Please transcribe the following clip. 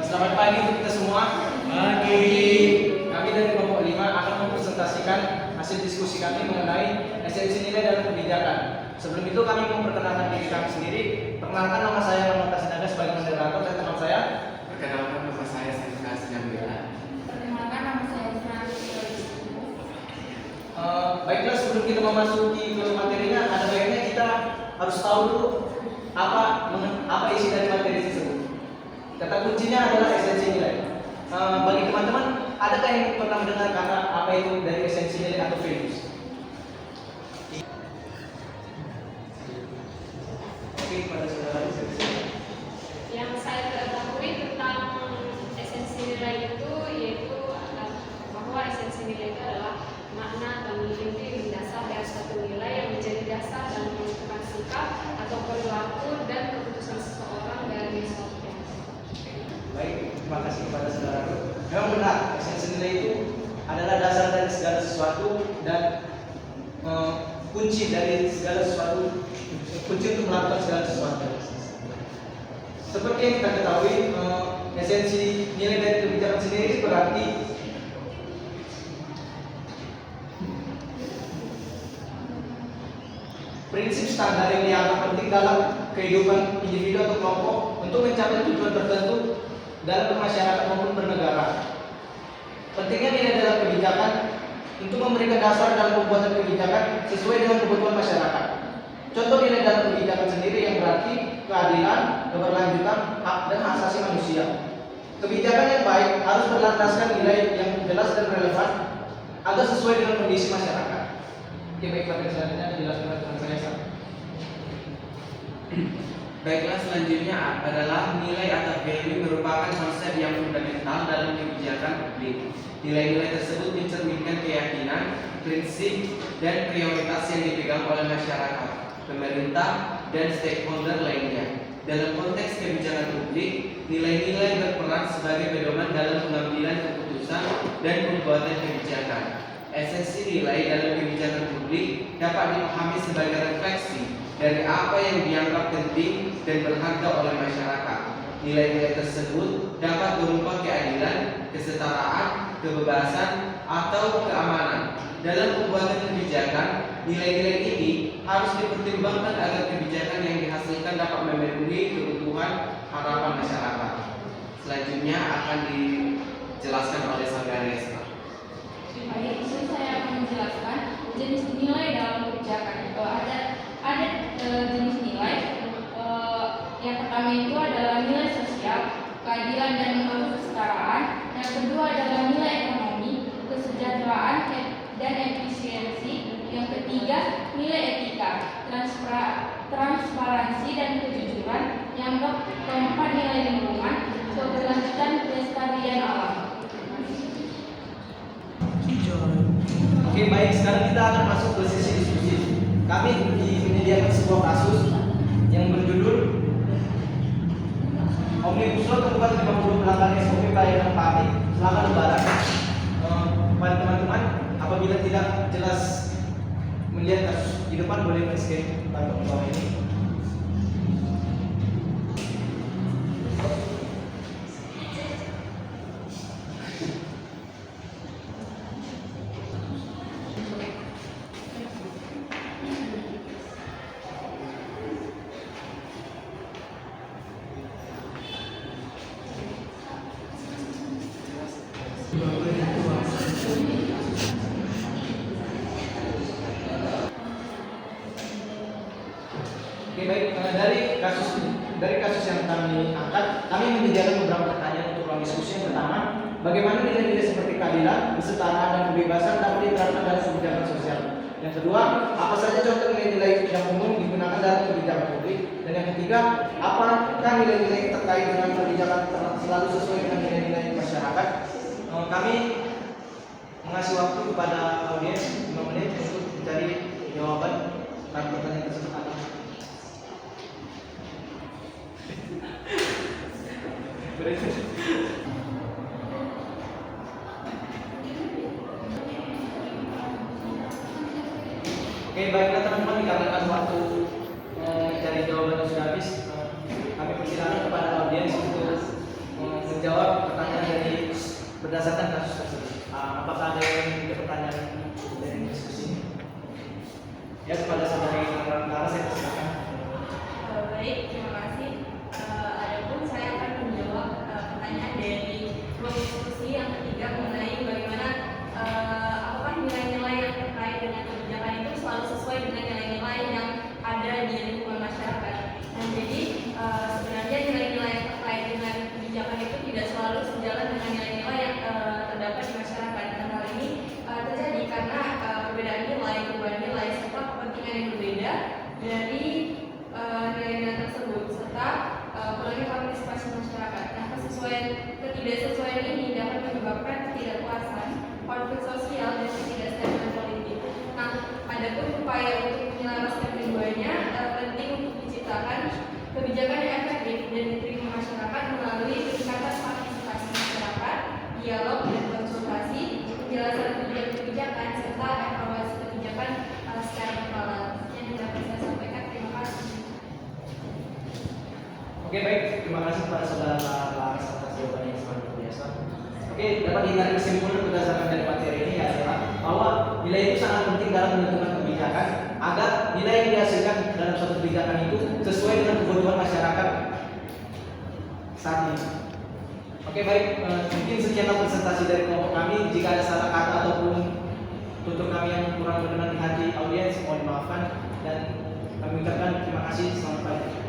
Selamat pagi untuk kita semua. Pagi. Kami dari kelompok 5 akan mempresentasikan hasil diskusi kami mengenai esensi nilai dalam kebijakan. Sebelum itu kami memperkenalkan diri kami sendiri. Perkenalkan, nama saya Muhammad Sinaga sebagai moderator dan teman saya. Perkenalkan, nama saya Sindika Sinambela. Perkenalkan, nama saya Francisca. Baiklah, sebelum kita memasuki ke materinya, ada baiknya kita harus tahu dulu apa isi dari materi tersebut. Kata kuncinya adalah esensi nilai. Bagi teman-teman, adakah yang pernah mendengar kata apa itu dari esensi nilai atau values? Oke, pada saudara Yang saya ketahui tentang esensi nilai itu yaitu bahwa esensi nilai itu adalah makna atau nilai mendasar dari suatu nilai yang menjadi dasar dalam menentukan sikap atau perilaku dan keputusan seseorang dari suatu. Baik, terima kasih kepada saudaraku. Memang benar, esensi nilai itu adalah dasar dari segala sesuatu dan kunci dari segala sesuatu, kunci untuk melakukan segala sesuatu. Seperti yang kita ketahui, esensi nilai dari kebijakan sendiri berarti prinsip standar yang dianggap penting dalam kehidupan individu atau kelompok untuk mencapai tujuan tertentu dalam bermasyarakat maupun bernegara. Pentingnya nilai dalam kebijakan untuk memberikan dasar dalam pembuatan kebijakan sesuai dengan kebutuhan masyarakat. Contoh nilai dalam kebijakan sendiri yang berarti keadilan, keberlanjutan, hak dan hak asasi manusia. Kebijakan yang baik harus berlandaskan nilai yang jelas dan relevan agar sesuai dengan kondisi masyarakat. Oke, baiklah, selanjutnya dijelaskan oleh teman saya. Baiklah, selanjutnya adalah nilai atau value merupakan konsep yang fundamental dalam kebijakan publik. Nilai-nilai tersebut mencerminkan keyakinan, prinsip, dan prioritas yang dipegang oleh masyarakat, pemerintah, dan stakeholder lainnya. Dalam konteks kebijakan publik, nilai-nilai berperan sebagai pedoman dalam pengambilan keputusan dan pembuatan kebijakan. Esensi nilai dalam kebijakan publik dapat dipahami sebagai refleksi dari apa yang dianggap penting dan berharga oleh masyarakat. Nilai-nilai tersebut dapat berupa keadilan, kesetaraan, kebebasan, atau keamanan. Dalam pembuatan kebijakan, nilai-nilai ini harus dipertimbangkan agar kebijakan yang dihasilkan dapat memenuhi kebutuhan harapan masyarakat. Selanjutnya akan dijelaskan oleh saudara Reza. Baik, itu saya akan menjelaskan jenis nilai dalam kebijakan. Ada jenis nilai. Yang pertama itu adalah nilai sosial, keadilan dan kesetaraan. Yang kedua adalah nilai ekonomi, kesejahteraan dan efisiensi. Yang ketiga, nilai etika, transparansi dan kejujuran. Yang keempat, nilai lingkungan, keberlanjutan, kelestarian alam. Oke, baik, sekarang kita akan masuk ke sesi diskusi. Kami menyediakan sebuah kasus yang berjudul Omnibus Law tempat 50 pelanggaran SOP pelayanan publik selama Lebaran. Pada teman-teman, apabila tidak jelas melihat kasus di depan, boleh men-scan barcode bawah ini. Oke, baik, dari kasus yang kami angkat, kami menyediakan beberapa pertanyaan untuk ruang diskusi. Yang pertama, bagaimana nilai-nilai seperti keadilan, kesetaraan dan kebebasan dapat diterapkan dalam kebijakan sosial? Yang kedua, apa saja contoh nilai-nilai yang umum digunakan dalam kebijakan publik? Dan yang ketiga, apakah nilai-nilai terkait dengan kebijakan selalu sesuai dengan nilai-nilai masyarakat? Kami mengasih waktu kepada audiens 5 menit untuk mencari jawaban atas pertanyaan tersebut. Oke, baiklah teman-teman, dikarenakan waktu cari jawaban sudah habis, kami persilakan kepada audiens untuk menjawab pertanyaan dari berdasarkan kasus tersebut. Apakah ada yang memiliki pertanyaan dari diskusi ini? Ya, kepada saudari Clara saya persilakan. Baik, terima kasih. Adapun saya akan menjawab pertanyaan dari ruang diskusi yang ketiga mengenai bagaimana apakah nilai-nilai yang terkait dengan kebijakan itu selalu sesuai dengan nilai-nilai yang ada di lingkungan masyarakat. Nah, jadi sebenarnya nilai-nilai yang terkait dengan kebijakan itu tidak selalu sejalan dengan nilai-nilai yang terdapat di masyarakat. Dan hal ini terjadi karena perbedaan nilai, perubahan nilai, serta kepentingan yang berbeda dari nilai-nilai tersebut serta kurangnya partisipasi masyarakat. Nah, ketidaksesuaian ini dapat menyebabkan ketidakpuasan, konflik sosial, dan ketidakstabilan politik. Nah, adapun upaya untuk menyelaraskan keduanya penting untuk diciptakan kebijakan yang efektif dan diterima masyarakat melalui peningkatan partisipasi masyarakat, dialog dan konsultasi, penjelasan tujuan kebijakan, serta evaluasi kebijakan secara berkala. Yang dapat saya sampaikan, terima kasih. Oke, baik, terima kasih kepada saudara Clara atas jawabannya yang sangat luar biasa. Oke, dapat ditarik kesimpulan berdasarkan dari materi ini adalah bahwa nilai itu sangat penting dalam menentukan kebijakan agar nilai yang dihasilkan dalam suatu kebijakan itu sesuai dengan kebutuhan masyarakat saat ini. Oke, baik, mungkin sekian presentasi dari kelompok kami. Jika ada salah kata ataupun tutur kami yang kurang berkenan di hati audiens, mohon dimaafkan dan kami ucapkan terima kasih. Selamat pagi.